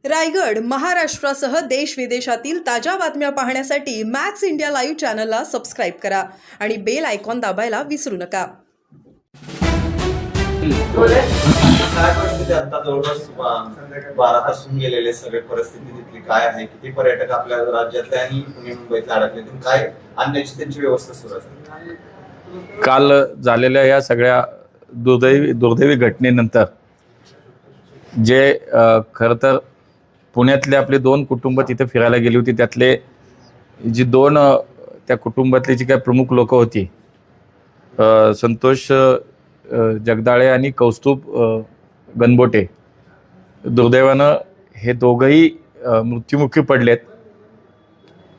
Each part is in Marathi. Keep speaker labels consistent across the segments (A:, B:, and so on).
A: रायगड महाराष्ट्रासह देश विदेशातील ताज्या बातम्या पाहण्यासाठी मॅक्स इंडिया लाईव्ह चॅनलला सबस्क्राईब करा आणि बेल आयकॉन दाबायला विसरू नका.
B: काय परिस्थिती आता जवळपास 12 तास होऊन गेलेले सगळे परिस्थिती तिथली काय आहे, किती पर्यटक आपल्या राज्यातले आणि पुणे मुंबईत अडकले, काय आणण्याची त्यांची व्यवस्था सुरू आहे?
C: काल झालेल्या या सगळ्या दुर्दैवी घटनेनंतर जे खरं तर पुण्यातले आपले 2 कुटुंब तिथे फिरायला गेली होती, त्यातले जी 2 त्या कुटुंबातली जी काही प्रमुख लोक होती, संतोष जगदाळे आणि कौस्तुभ गणबोटे, दुर्दैवानं हे दोघंही मृत्युमुखी पडलेत.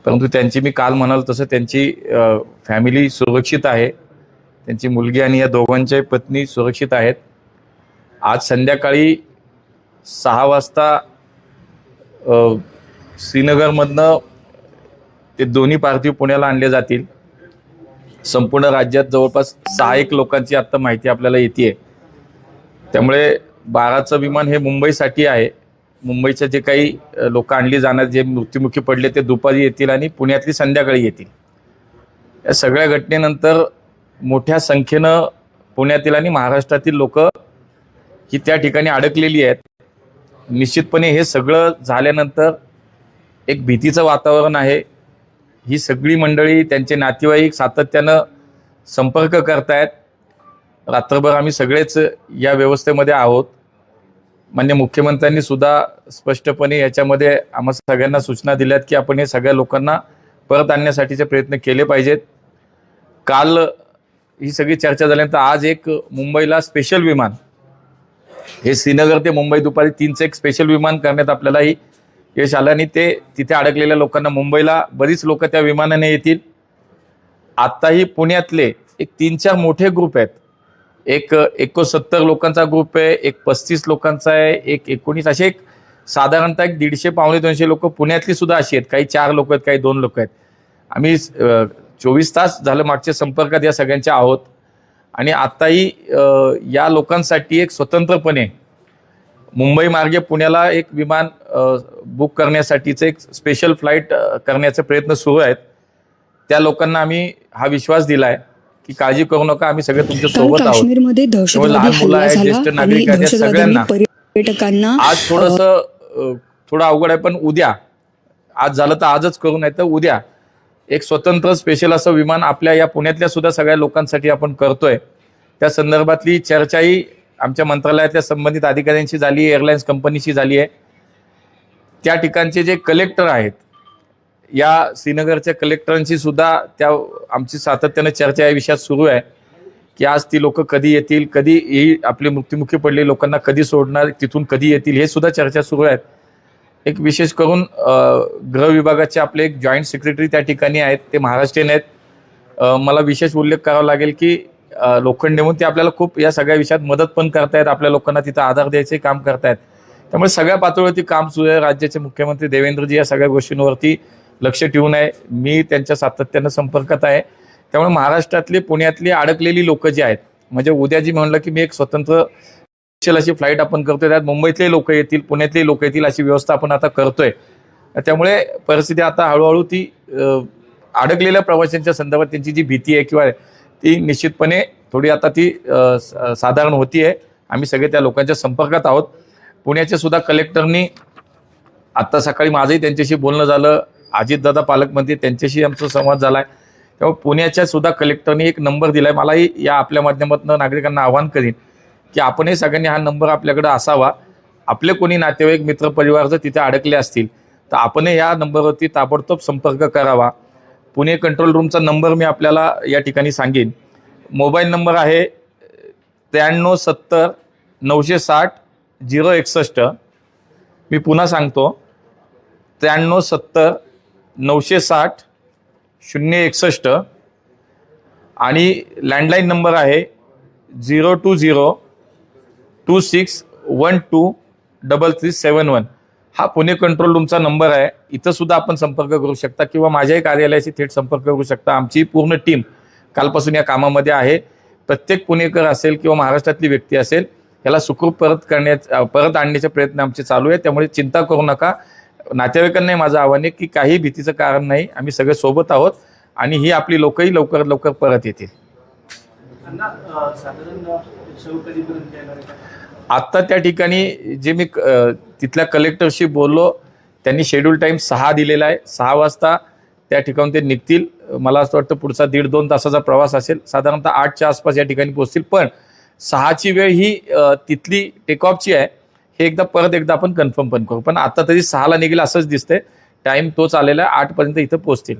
C: परंतु त्यांची मी काल म्हणाल तसं त्यांची फॅमिली सुरक्षित आहे, त्यांची मुलगी आणि या दोघांच्या पत्नी सुरक्षित आहेत. आज संध्याकाळी 6 वाजता श्रीनगरमधनं ते दोन्ही पार्थिव पुण्याला आणले जातील. संपूर्ण राज्यात जवळपास 6 लोकांची आत्ता माहिती आपल्याला येते. त्यामुळे 12चं विमान हे मुंबईसाठी आहे. मुंबईचे जे काही लोक आणली जाणार, जे मृत्युमुखी पडले, ते दुपारी येतील आणि पुण्यातली संध्याकाळी येतील. या सगळ्या घटनेनंतर मोठ्या संख्येनं पुण्यातील आणि महाराष्ट्रातील लोक ही त्या ठिकाणी अडकलेली आहेत. निश्चितपणे हे सगळं झाल्यानंतर एक भीतीचं वातावरण आहे. ही सगळी मंडळी, त्यांचे नातेवाईक सातत्यानं संपर्क करतायत. रात्रभर आम्ही सगळेच या व्यवस्थेमध्ये आहोत. माननीय मुख्यमंत्र्यांनी सुद्धा स्पष्टपणे याच्यामध्ये आम्हा सगळ्यांना सूचना दिल्यात की आपण हे सगळ्या लोकांना परत आणण्यासाठीचे प्रयत्न केले पाहिजेत. काल ही सगळी चर्चा झाल्यानंतर आज एक मुंबईला स्पेशल विमान, हे श्रीनगर ते मुंबई दुपारी 3चं एक स्पेशल विमान करण्यात आपल्यालाही यश आलं आणि ते तिथे अडकलेल्या लोकांना मुंबईला बरीच लोक त्या विमानाने येतील. आत्ताही पुण्यातले एक 3-4 मोठे ग्रुप आहेत. एक 69 लोकांचा ग्रुप आहे, एक 35 लोकांचा आहे, एक 19, असे एक साधारणतः एक 150-200 लोक पुण्यातली सुद्धा अशी आहेत. काही 4 लोक आहेत, काही 2 लोक आहेत. आम्ही 24 तास झालं मागच्या संपर्कात या सगळ्यांच्या आहोत आणि आत्ताही या लोकांसाठी एक स्वतंत्रपणे मुंबई मार्गे पुण्याला एक विमान बुक करण्यासाठीचं एक स्पेशल फ्लाईट करण्याचे प्रयत्न सुरू आहेत. त्या लोकांना आम्ही हा विश्वास दिलाय की काळजी करू नका, आम्ही सगळे तुमच्या सोबत आहोत.
D: काश्मीरमध्ये दहशतवादी हल्ला झाला आणि दहशतवाद्यांनी पर्यटकांना
C: आज थोडं अवघड आहे, पण उद्या, आज झालं तर आजच करू, नाही तर उद्या एक स्वतंत्र स्पेशल असं विमान आपल्या या पुण्यातल्या सुद्धा सगळ्या लोकांसाठी आपण करतोय. त्या संदर्भातली चर्चाही आमच्या मंत्रालयातल्या संबंधित अधिकाऱ्यांशी झाली, एअरलाइन्स कंपनीशी झाली आहे. त्या ठिकाणचे जे कलेक्टर आहेत, या श्रीनगरच्या कलेक्टरांशी सुद्धा आमची सातत्यानं चर्चा या विषयात सुरू आहे की आज ती लोक कधी येतील, कधी ही आपले मृत्युमुखी पडलेली लोकांना कधी सोडणार, तिथून कधी येतील, हे सुद्धा चर्चा सुरू आहेत. एक विशेष करून गृह विभागाचे आपले एक जॉईंट सेक्रेटरी त्या ठिकाणी आहेत, ते महाराष्ट्रीयन आहेत. मला विशेष उल्लेख करावा लागेल की लोखंडे म्हणून ते आपल्याला खूप या सगळ्या विषयात मदत पण करतायत, आपल्या लोकांना तिथं आधार द्यायचे काम करतायत. त्यामुळे सगळ्या पातळीवरती काम सुरू आहे. राज्याचे मुख्यमंत्री देवेंद्रजी या सगळ्या गोष्टींवरती लक्ष ठेवून आहे. मी त्यांच्या सातत्यानं संपर्कात आहे. त्यामुळे महाराष्ट्रातली, पुण्यातली अडकलेली लोक जी आहेत, म्हणजे उद्या जी म्हणलं की मी एक स्वतंत्र स्पेशल अशी फ्लाईट आपण करतोय, त्यात मुंबईतले लोक येतील, पुण्यातले लोक येतील, अशी व्यवस्था आपण आता करतोय. त्यामुळे परिस्थिती आता हळूहळू ती अडकलेल्या प्रवाशांच्या संदर्भात त्यांची जी भीती आहे किंवा ती निश्चितपणे थोडी आता ती साधारण होतीये. आम्ही सगळे त्या लोकांच्या संपर्कात आहोत. पुण्याच्या सुद्धा कलेक्टरनी आत्ता सकाळी माझंही त्यांच्याशी बोलणं झालं, अजितदादा पालकमंत्री, त्यांच्याशी आमचा संवाद झालाय. त्यामुळे पुण्याच्या सुद्धा कलेक्टरनी एक नंबर दिलाय. मलाही या आपल्या माध्यमातून नागरिकांना आवाहन करीन की आपणही सगळ्यांनी हा नंबर आपल्याकडे असावा. आपले कोणी नातेवाईक, मित्रपरिवार जर तिथे अडकले असतील तर आपणही या नंबरवरती ताबडतोब संपर्क करावा. पुणे कंट्रोल रूमचा नंबर मी आपल्याला या ठिकाणी सांगेन. मोबाईल नंबर आहे 9370 960 061. मी पुन्हा सांगतो, 9370 960 061. आणि लँडलाईन नंबर आहे 020 2612 3371. हा पुणे कंट्रोल रूमचा नंबर आहे. इथं सुद्धा आपण संपर्क करू शकता किंवा माझ्याही कार्यालयाशी थेट संपर्क करू शकता. आमची पूर्ण टीम कालपासून या कामामध्ये आहे. प्रत्येक पुणेकर असेल किंवा महाराष्ट्रातली व्यक्ती असेल, याला सुखरूप परत आणण्याचे प्रयत्न आमचे चालू आहे. त्यामुळे चिंता करू नका. नातेवाईकांनाही माझं आव्हान आहे की काही भीतीचं कारण नाही, आम्ही सगळे सोबत आहोत आणि ही आपली लोकही लवकरात लवकर परत येतील. आत्ता त्या ठिकाणी जे मी तिथल्या कलेक्टरशी बोललो, त्यांनी शेड्यूल टाईम 6 दिलेला आहे. 6 वाजता त्या ठिकाणी ते निघतील. मला असं वाटतं पुढचा 1.5-2 तासाचा प्रवास असेल. साधारणतः 8च्या आसपास या ठिकाणी पोहोचतील. पण 6ची वेळ ही तिथली टेकऑफची आहे. हे परत एकदा आपण कन्फर्म पण करू. पण आता तरी 6ला निघेल असंच दिसतंय. टाइम तोच आलेला आहे. 8 पर्यंत इथं पोहोचतील.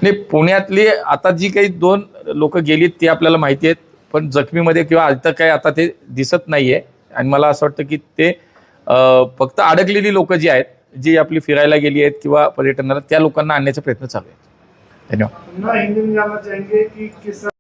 C: नाही, पुण्यातली आता जी काही 2 लोक गेलीत ती आपल्याला माहिती आहेत. पण जखमीमध्ये किंवा इथं काय आता ते दिसत नाहीये. आणि मला असं वाटतं की ते फक्त अडकलेली लोक जी आहेत, जी आपली फिरायला गेली आहेत किंवा पर्यटनाला, त्या लोकांना आणण्याचा प्रयत्न चालू आहे. धन्यवाद.